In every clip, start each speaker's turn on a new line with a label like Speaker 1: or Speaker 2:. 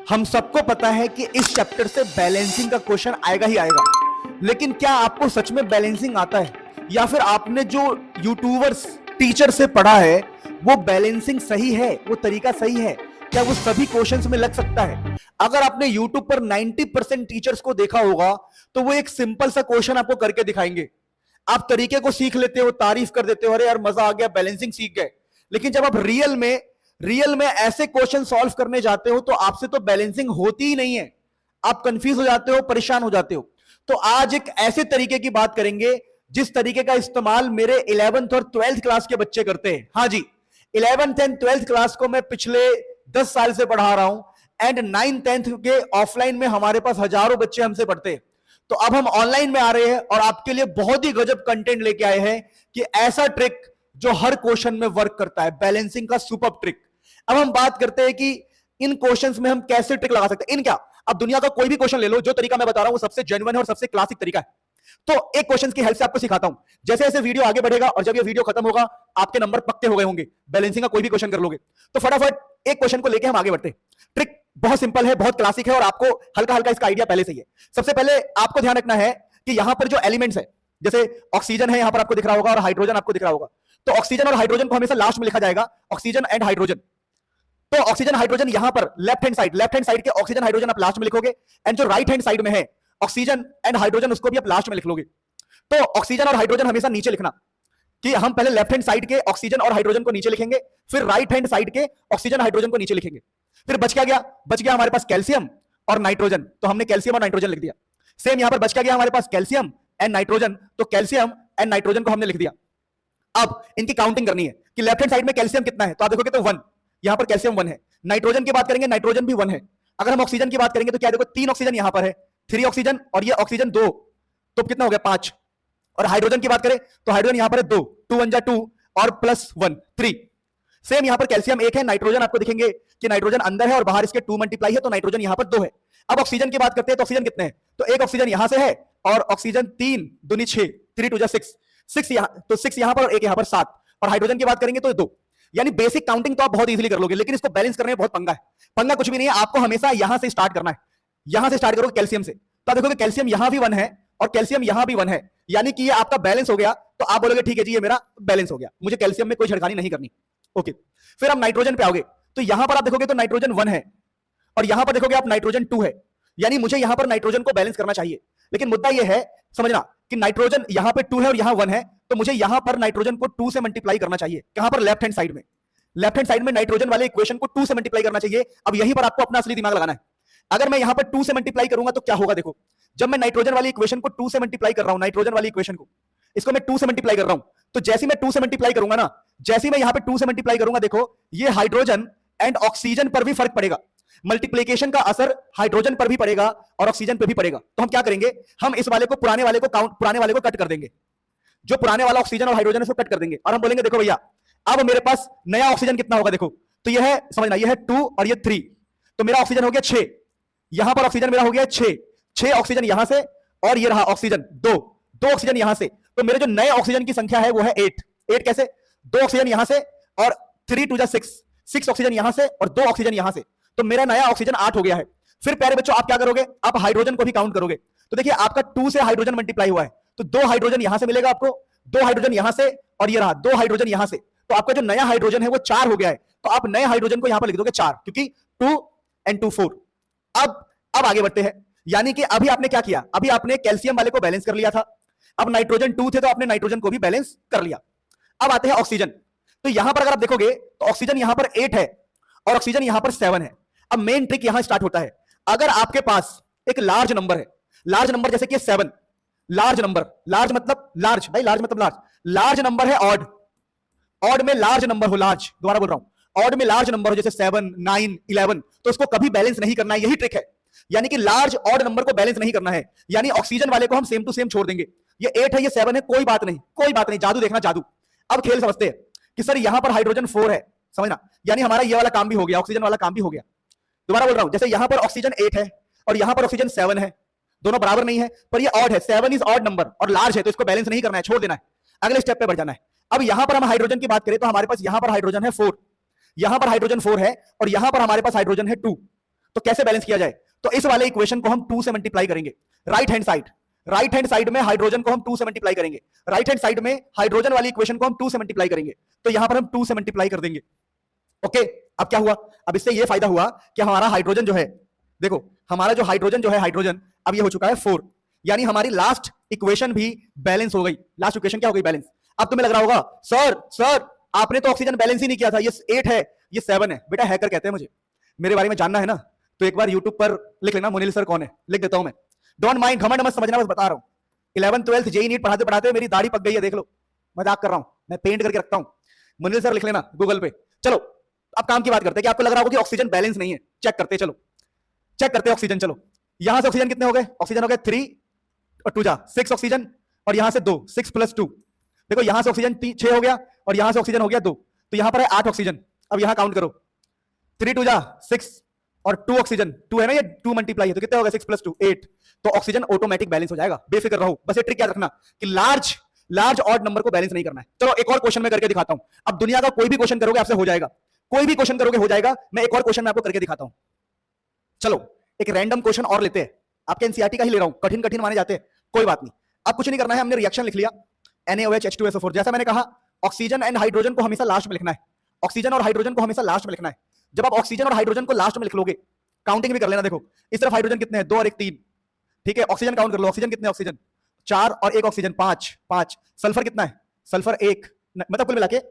Speaker 1: हम सबको पता है कि इस चैप्टर से बैलेंसिंग का क्वेश्चन आएगा ही आएगा, लेकिन क्या आपको सच में बैलेंसिंग आता है या फिर आपने जो यूट्यूबर्स टीचर से पढ़ा है वो बैलेंसिंग सही है, वो तरीका सही है? क्या वो सभी क्वेश्चंस में लग सकता है? अगर आपने यूट्यूब पर 90% टीचर्स को देखा होगा तो वो एक सिंपल सा क्वेश्चन आपको करके दिखाएंगे, आप तरीके को सीख लेते हो, तारीफ कर देते हो, अरे यार मजा आ गया, बैलेंसिंग सीख गए। लेकिन जब आप रियल में ऐसे क्वेश्चन सॉल्व करने जाते हो तो आपसे तो बैलेंसिंग होती ही नहीं है, आप कंफ्यूज हो जाते हो, परेशान हो जाते हो। तो आज एक ऐसे तरीके की बात करेंगे जिस तरीके का इस्तेमाल मेरे 11th और 12th क्लास के बच्चे करते हैं। हाँ जी, 11th एंड 12th क्लास को मैं पिछले 10 साल से पढ़ा रहा हूं एंड 9th 10th के ऑफलाइन में हमारे पास हजारों बच्चे हमसे पढ़ते हैं। तो अब हम ऑनलाइन में आ रहे हैं और आपके लिए बहुत ही गजब कंटेंट लेके आए हैं कि ऐसा ट्रिक जो हर क्वेश्चन में वर्क करता है, बैलेंसिंग का सुपर ट्रिक। अब हम बात करते हैं कि इन क्वेश्चंस में हम कैसे ट्रिक लगा सकते हैं। इन क्या, अब दुनिया का कोई भी क्वेश्चन ले लो, जो तरीका मैं बता रहा हूं वो सबसे जेन्युइन है और सबसे क्लासिक तरीका है। तो एक क्वेश्चन की हेल्प से आपको सिखाता हूं। जैसे जैसे वीडियो आगे बढ़ेगा और जब ये वीडियो खत्म होगा आपके नंबर पक्के हो गए होंगे, बैलेंसिंग का कोई भी क्वेश्चन कर लोगे। तो फटाफट एक क्वेश्चन को लेके हम आगे बढ़ते हैं। ट्रिक बहुत सिंपल है, बहुत क्लासिक है और आपको हल्का हल्का इसका आइडिया पहले से ही है। सबसे पहले आपको ध्यान रखना है कि यहां पर जो एलिमेंट्स है, जैसे ऑक्सीजन है, यहां पर आपको दिख रहा होगा, और हाइड्रोजन आपको दिख रहा होगा। तो ऑक्सीजन और हाइड्रोजन को हमेशा लास्ट में लिखा जाएगा, ऑक्सीजन एंड हाइड्रोजन। तो ऑक्सीजन हाइड्रोजन यहां पर लेफ्ट हैंड साइड के ऑक्सीजन हाइड्रोजन आप लास्ट में लिखोगे, एंड जो राइट हैंड साइड में है ऑक्सीजन एंड हाइड्रोजन उसको भी आप लास्ट में लिख लोगे। तो ऑक्सीजन और हाइड्रोजन हमेशा नीचे लिखना, कि हम पहले लेफ्ट हैंड साइड के ऑक्सीजन और हाइड्रोजन को नीचे लिखेंगे, फिर राइट हैंड साइड के ऑक्सीजन हाइड्रोजन को नीचे लिखेंगे। फिर बच गया हमारे पास कैल्शियम और नाइट्रोजन, तो हमने कैल्शियम और नाइट्रोजन लिख दिया। सेम यहां पर बच गया हमारे पास कैल्शियम एंड नाइट्रोजन, तो कैल्शियम एंड नाइट्रोजन को हमने लिख दिया। अब इनकी काउंटिंग करनी है कि लेफ्ट हैंड साइड में कैल्शियम कितना है, तो आप देखोगे तो 1, यहां पर कैल्शियम 1 है। नाइट्रोजन की बात करेंगे, नाइट्रोजन भी 1 है। अगर हम ऑक्सीजन की बात करेंगे तो क्या देखो, 3 ऑक्सीजन यहां पर है, 3 ऑक्सीजन, और ये ऑक्सीजन 2, तो कितना हो गया 5। और हाइड्रोजन की बात करें तो हाइड्रोजन यहां पर है 2, 2 1 जा 2 और प्लस 1 3। सेम यहां पर कैल्शियम 1 है, नाइट्रोजन आपको दिखेंगे कि नाइट्रोजन अंदर है और बाहर इसके 2 मल्टीप्लाई है, तो नाइट्रोजन यहां पर 2 है। अब ऑक्सीजन की बात करते हैं तो ऑक्सीजन कितने हैं, तो एक ऑक्सीजन यहां से है और ऑक्सीजन 3 दूनी 6, 3 2 जा 6 यहां, तो 6 यहां पर और एक यहां पर 7। और हाइड्रोजन की बात करेंगे तो 2। यानी बेसिक काउंटिंग तो आप बहुत इजीली कर लोगे, लेकिन इसको बैलेंस करने में बहुत पंगा है। पंगा कुछ भी नहीं है, आपको हमेशा यहां से स्टार्ट करना है। यहां से स्टार्ट करोगे कैल्शियम से, तो आप देखोगे कैल्शियम यहां भी 1 है और कैल्शियम यहां भी 1 है, यानी कि ये आपका बैलेंस हो गया। तो आप बोलोगे ठीक है जी ये मेरा बैलेंस हो गया, मुझे कैल्शियम में कोई छेड़खानी नहीं करनी। ओके, फिर आप नाइट्रोजन पे आओगे, तो यहां पर आप देखोगे तो नाइट्रोजन 1 है और यहां पर देखोगे आप नाइट्रोजन 2 है, यानी मुझे यहां पर नाइट्रोजन को बैलेंस करना चाहिए। लेकिन मुद्दा यह है समझना कि नाइट्रोजन यहां पे 2 है और यहां 1 है, तो मुझे यहां पर नाइट्रोजन को 2 से मल्टीप्लाई करना चाहिए। कहां पर, लेफ्ट हैंड साइड में। लेफ्ट हैंड साइड में नाइट्रोजन वाले इक्वेशन को 2 से मल्टीप्लाई करना चाहिए। अब यहीं पर आपको अपना असली दिमाग लगाना है। अगर मैं यहां पर 2 से मल्टीप्लाई करूंगा तो क्या होगा, देखो जब मैं नाइट्रोजन वाली इक्वेशन को 2 से मल्टीप्लाई कर रहा हूं, नाइट्रोजन वाली इक्वेशन को, इसको मैं 2 से मल्टीप्लाई कर रहा हूं, तो जैसे मैं 2 से मल्टीप्लाई करूंगा ना, जैसे मैं यहां पे 2 से मल्टीप्लाई करूंगा, देखो ये हाइड्रोजन एंड ऑक्सीजन पर भी फर्क पड़ेगा। मल्टीप्लिकेशन का असर हाइड्रोजन पर भी पड़ेगा और ऑक्सीजन पर भी पड़ेगा। तो हम क्या करेंगे, हम इस वाले को पुराने वाले को कट कर देंगे, जो पुराने वाला ऑक्सीजन और हाइड्रोजन है उसको कट कर देंगे, और हम बोलेंगे देखो भैया अब मेरे पास नया ऑक्सीजन कितना होगा, देखो तो यह है, समझना यह है 2 और ये 3, तो मेरा ऑक्सीजन हो गया 6, यहां पर ऑक्सीजन मेरा हो गया 6 ऑक्सीजन यहां से, और ये रहा ऑक्सीजन 2 ऑक्सीजन यहां से, तो मेरे जो नए ऑक्सीजन की संख्या है वो है 8 कैसे, 2 ऑक्सीजन यहां से और 3 2 जा 6 ऑक्सीजन यहां से और 2 ऑक्सीजन यहां से, तो मेरा नया ऑक्सीजन 8 हो गया है। फिर प्यारे बच्चों आप क्या करोगे, आप हाइड्रोजन को भी काउंट करोगे, तो देखिए आपका 2 से हाइड्रोजन मल्टीप्लाई हुआ है, तो 2 हाइड्रोजन यहां से मिलेगा आपको, 2 हाइड्रोजन यहां से, और ये रहा 2 हाइड्रोजन यहां से, तो आपका जो नया हाइड्रोजन है वो 4 हो गया है। तो आप नए हाइड्रोजन को यहां पर लिख दोगे 4, क्योंकि 2 and 2 4। अब आगे बढ़ते हैं, यानी कि अभी आपने क्या किया, अभी आपने कैल्शियम वाले को बैलेंस कर लिया था, अब नाइट्रोजन 2 थे तो आपने नाइट्रोजन को भी बैलेंस कर लिया। अब आते हैं ऑक्सीजन, तो यहां पर अगर आप देखोगे तो ऑक्सीजन यहां पर 8 है और ऑक्सीजन यहां पर 7 है। अब मेन ट्रिक यहां स्टार्ट होता है, अगर आपके पास एक लार्ज नंबर है, लार्ज नंबर जैसे कि 7, लार्ज नंबर, लार्ज मतलब लार्ज, भाई लार्ज मतलब लार्ज, लार्ज नंबर है ऑड में लार्ज नंबर हो, लार्ज, दोबारा बोल रहा हूं, ऑड में लार्ज नंबर हो जैसे 7 9 11, तो उसको कभी बैलेंस नहीं करना है, यही ट्रिक है। यानी कि लार्ज ऑड नंबर को बैलेंस नहीं करना है, यानी ऑक्सीजन वाले को हम सेम टू सेम छोड़ देंगे, ये 8 है ये 7 है, कोई बात नहीं, जादू देखना जादू। अब खेल समझते हैं कि सर यहां पर हाइड्रोजन 4 है, समझना, यानी हमारा ये वाला काम भी हो गया, ऑक्सीजन वाला काम भी हो गया। दोबारा बोल रहा हूं, जैसे यहां पर ऑक्सीजन 8 है और यहां पर ऑक्सीजन 7 है, दोनों बराबर नहीं है, पर ये ऑड है, 7 इज ऑड नंबर और लार्ज है, तो इसको बैलेंस नहीं करना है, छोड़ देना है, अगले स्टेप पे बढ़ जाना है। अब यहां पर हम हाइड्रोजन की बात करें तो हमारे पास यहां पर हाइड्रोजन है 4, यहां पर हाइड्रोजन 4 है और यहां पर हमारे पास हाइड्रोजन है 2, तो कैसे बैलेंस किया जाए? तो इस वाले इक्वेशन को हम 2 से मल्टीप्लाई करेंगे। राइट हैंड साइड में हाइड्रोजन को हम 2 से मल्टीप्लाई करेंगे, राइट हैंड साइड में हाइड्रोजन वाली इक्वेशन को हम 2 से मल्टीप्लाई करेंगे, तो यहां पर हम 2 से मल्टीप्लाई कर देंगे। ओके, अब क्या हुआ? अब इससे ये फायदा हुआ कि हमारा हाइड्रोजन जो है, देखो हमारा जो हाइड्रोजन जो है, हाइड्रोजन अब ये हो चुका है 4, यानी हमारी लास्ट इक्वेशन भी बैलेंस हो गई। लास्ट इक्वेशन क्या हो गई? बैलेंस। अब तुम्हें लग रहा होगा सर आपने तो ऑक्सीजन बैलेंस ही नहीं किया था, ये 8 है ये 7 है। बेटा हैकर कहते हैं मुझे, मेरे बारे में जानना है ना तो एक बार यूट्यूब पर लिख लेना मुनील सर कौन है, लिख देता हूं मैं। डोंट माइंड, घमंड मत समझना, बस बता रहा हूं। 11th 12th जेई नीट पढ़ाते पढ़ाते मेरी दाढ़ी पक गई है, देख लो, मजाक कर रहा हूं, मैं पेंट करके रखता हूं। मुनील सर लिख लेना गूगल पे। चलो अब काम की बात करते हैं कि आपको लग रहा होगा कि ऑक्सीजन बैलेंस नहीं है, चेक करते चलो, चेक करते ऑक्सीजन। चलो यहां से ऑक्सीजन कितने हो गए? ऑक्सीजन हो गए 3 और 2 जा 6 ऑक्सीजन, और यहां से 2, 6 + 2। देखो यहां से ऑक्सीजन 6 हो गया और यहां से ऑक्सीजन हो गया 2, तो यहां पर है 8 ऑक्सीजन। अब यहां काउंट करो, 3 2 जा 6 और 2 ऑक्सीजन, 2 है ना, ये 2 मल्टीप्लाई है तो कितने हो गए? 6 + 2 8। तो ऑक्सीजन ऑटोमेटिक बैलेंस हो जाएगा, बेफिक्र रहो। बस ये ट्रिक याद रखना कि लार्ज ऑड नंबर को बैलेंस नहीं करना है। चलो एक और क्वेश्चन में करके दिखाता हूं। अब दुनिया का कोई भी क्वेश्चन करोगे आपसे हो जाएगा, कोई भी क्वेश्चन करोगे हो जाएगा। मैं एक और क्वेश्चन में आपको करके दिखाता हूं। चलो एक रैंडम क्वेश्चन और लेते हैं, आपके एनसीईआरटी का ही ले रहा हूं, कठिन कठिन माने जाते हैं, कोई बात नहीं। अब कुछ नहीं करना है, हमने रिएक्शन लिख लिया NaOH H2SO4। जैसा मैंने कहा ऑक्सीजन एंड हाइड्रोजन को हमेशा लास्ट में लिखना है, ऑक्सीजन और हाइड्रोजन को हमेशा लास्ट में लिखना है। जब आप ऑक्सीजन और हाइड्रोजन को लास्ट में लिख लोगे, काउंटिंग भी कर लेना। देखो इस तरफ हाइड्रोजन कितने हैं? 2 और 1 3, ठीक है। ऑक्सीजन काउंट कर लो, ऑक्सीजन कितने? ऑक्सीजन 4 और 1 ऑक्सीजन 5। सल्फर कितना है? सल्फर 1। मतलब कुल मिला के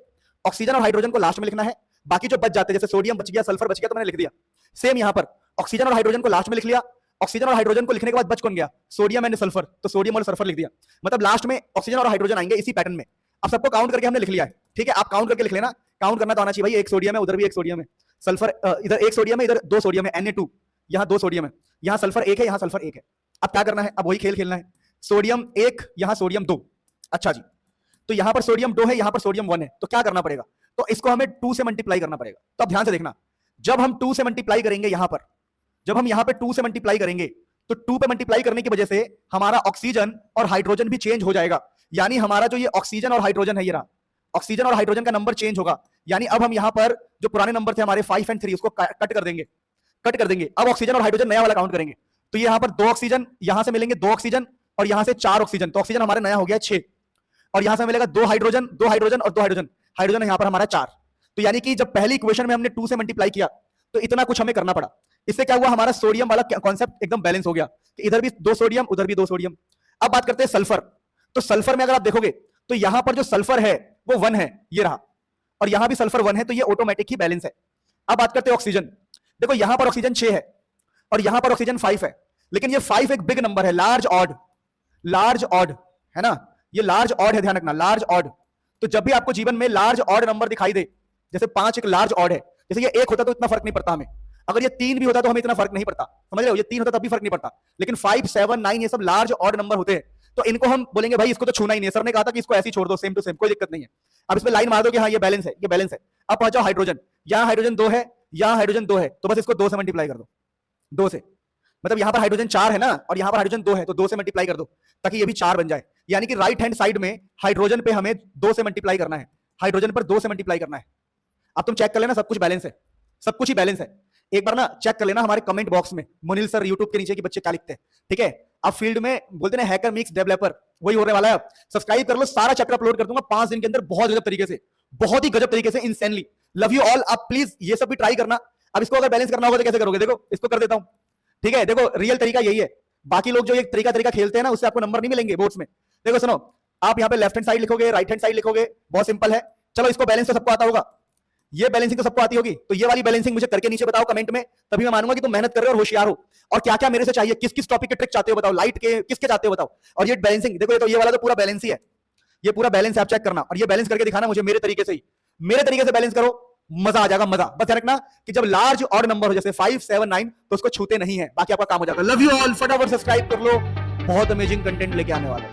Speaker 1: ऑक्सीजन और हाइड्रोजन को लास्ट में लिखना है, बाकी जो बच जाते हैं जैसे सोडियम बच गया, सल्फर बच गया, तो मैंने लिख दिया। सेम यहां पर ऑक्सीजन और हाइड्रोजन को लास्ट में लिख लिया, ऑक्सीजन और हाइड्रोजन को लिखने के बाद बच कौन गया? सोडियम एंड सल्फर, तो सोडियम और सल्फर लिख दिया। मतलब लास्ट में ऑक्सीजन और हाइड्रोजन आएंगे इसी पैटर्न में। अब सबको काउंट करके हमने लिख लिया है, ठीक है। आप काउंट करके लिख लेना, काउंट करना तो आना चाहिए भाई। 1 सोडियम है, उधर भी 1 सोडियम है, सल्फर इधर 1 सोडियम है, इधर 2 सोडियम है, Na2, यहां 2 सोडियम है, यहां सल्फर 1 है, यहां सल्फर 1 है। अब क्या करना है? अब वही खेल खेलना है, सोडियम 1 यहां सोडियम 2। अच्छा जी, तो यहां पर सोडियम 2 है, यहां पर सोडियम 1 है, तो क्या करना पड़ेगा? तो इसको हमें 2 से मल्टीप्लाई करना पड़ेगा। तो अब ध्यान से देखना, जब हम 2 से मल्टीप्लाई करेंगे यहां पर, जब हम यहां पे 2 से मल्टीप्लाई करेंगे तो 2 पे मल्टीप्लाई करने की वजह से हमारा ऑक्सीजन और हाइड्रोजन भी चेंज हो जाएगा। यानी हमारा जो ये ऑक्सीजन और हाइड्रोजन है, ये रहा, ऑक्सीजन और हाइड्रोजन का नंबर चेंज होगा। यानी अब हम यहां पर जो पुराने नंबर थे हमारे 5 और 3, उसको कट कर देंगे, कट कर देंगे। अब ऑक्सीजन और हाइड्रोजन नया वाला काउंट करेंगे, तो यहां पर 2 ऑक्सीजन, यहां से मिलेंगे 2 ऑक्सीजन और यहां से 4 ऑक्सीजन, तो ऑक्सीजन हमारा नया हो गया 6। और यहां से मिलेगा 2 हाइड्रोजन, 2 हाइड्रोजन और 2 हाइड्रोजन, हाइड्रोजन यहां पर हमारा 4। तो यानी कि जब पहली इक्वेशन में हमने 2 से मल्टीप्लाई किया तो इतना कुछ हमें करना पड़ा। इससे क्या हुआ? हमारा सोडियम वाला कॉन्सेप्ट एकदम बैलेंस हो गया, इधर भी 2 सोडियम, उधर भी 2 सोडियम। अब बात करते हैं सल्फर। तो सल्फर में अगर आप देखोगे तो यहां पर जो सल्फर है वो 1 है, ये रहा, और यहां भी सल्फर 1 है, तो ये ऑटोमेटिक ही बैलेंस है। अब बात करते हैं ऑक्सीजन। देखो यहां पर ऑक्सीजन 6 है और यहां पर ऑक्सीजन 5 है, लेकिन ये 5 एक बिग नंबर है, लार्ज ऑड है ना, ये लार्ज ऑड है, ध्यान रखना, लार्ज ऑड। तो जब भी आपको जीवन में लार्ज ऑड नंबर दिखाई दे, जैसे 5 एक लार्ज ऑड है, जैसे ये 1 होता तो इतना फर्क नहीं पड़ता हमें, अगर ये 3 भी होता तो हमें इतना फर्क नहीं पड़ता, समझ रहे हो? ये 3 होता तब भी फर्क नहीं पड़ता, लेकिन 5 7 9 ये सब लार्ज ऑड नंबर होते हैं, तो इनको हम बोलेंगे भाई इसको तो छूना ही नहीं है। सर ने कहा था कि इसको ऐसे ही छोड़ दो, सेम टू सेम, कोई दिक्कत नहीं है। अब इसमें लाइन मार दो कि हाँ ये बैलेंस है, ये बैलेंस है। अब पहुंच जाओ हाइड्रोजन, यहां हाइड्रोजन 2 है, यहां हाइड्रोजन 2 है, तो बस इसको 2 से मल्टीप्लाई कर दो, 2 से। मतलब यहां पर हाइड्रोजन 4 है ना और यहां पर हाइड्रोजन 2 है, तो 2 से मल्टीप्लाई कर दो ताकि ये भी 4 बन जाए। यानी कि राइट हैंड साइड में हाइड्रोजन पे हमें 2 से मल्टीप्लाई करना है, हाइड्रोजन पर 2 से मल्टीप्लाई करना है। अब तुम चेक कर लेना, सब कुछ बैलेंस है, सब कुछ ही बैलेंस है। एक बार ना चेक कर लेना हमारे कमेंट बॉक्स में, मुनील सर यूट्यूब के नीचे कि बच्चे क्या लिखते हैं, ठीक है। अब फील्ड में बोलते हैं हैकर मिक्स डेवलपर, वही होने वाला है। सब्सक्राइब कर लो, सारा चैप्टर अपलोड कर दूंगा 5 दिन के अंदर, बहुत गजब तरीके से, बहुत ही गजब तरीके से, इंसेनली। Love you all. आप प्लीज ये सब भी ट्राई करना। अब इसको अगर बैलेंस करना होगा तो कैसे करोगे? देखो इसको कर देता हूं, ठीक है। देखो रियल तरीका यही है, बाकी लोग जो ये तरीका खेलते हैं ना, उससे आपको नंबर नहीं मिलेंगे बोर्ड्स में। देखो सुनो, आप यहाँ पे लेफ्ट हैंड साइड लिखोगे, राइट हैंड साइड लिखोगे, बहुत सिंपल है। चलो इसको बैलेंस तो सबको आता होगा, ये बैलेंसिंग तो सबको आती होगी, तो ये वाली बैलेंसिंग मुझे करके नीचे बताओ कमेंट में, तभी मैं मानूंगा कि तुम मेहनत कर रहे हो और होशियार हो। और क्या क्या मेरे से चाहिए, किस किस टॉपिक के ट्रिक चाहते हो बताओ, लाइट के किसके चाहते हो बताओ। और ये बैलेंसिंग देखो, ये तो ये वाला तो पूरा बैलेंस ही है, ये पूरा बैलेंस है, आप चेक करना। और ये बैलेंस करके दिखाना मुझे मेरे तरीके से ही, मेरे तरीके से बैलेंस करो, मजा आ जाएगा, मजा। बस ध्यान रखना कि जब लार्ज ऑड नंबर हो जैसे 5 7 9 तो उसको छूते नहीं है, बाकी आपका काम हो जाएगा। लव यू ऑल, फटाफट सब्सक्राइब कर लो, बहुत अमेजिंग कंटेंट लेके आने वाला है।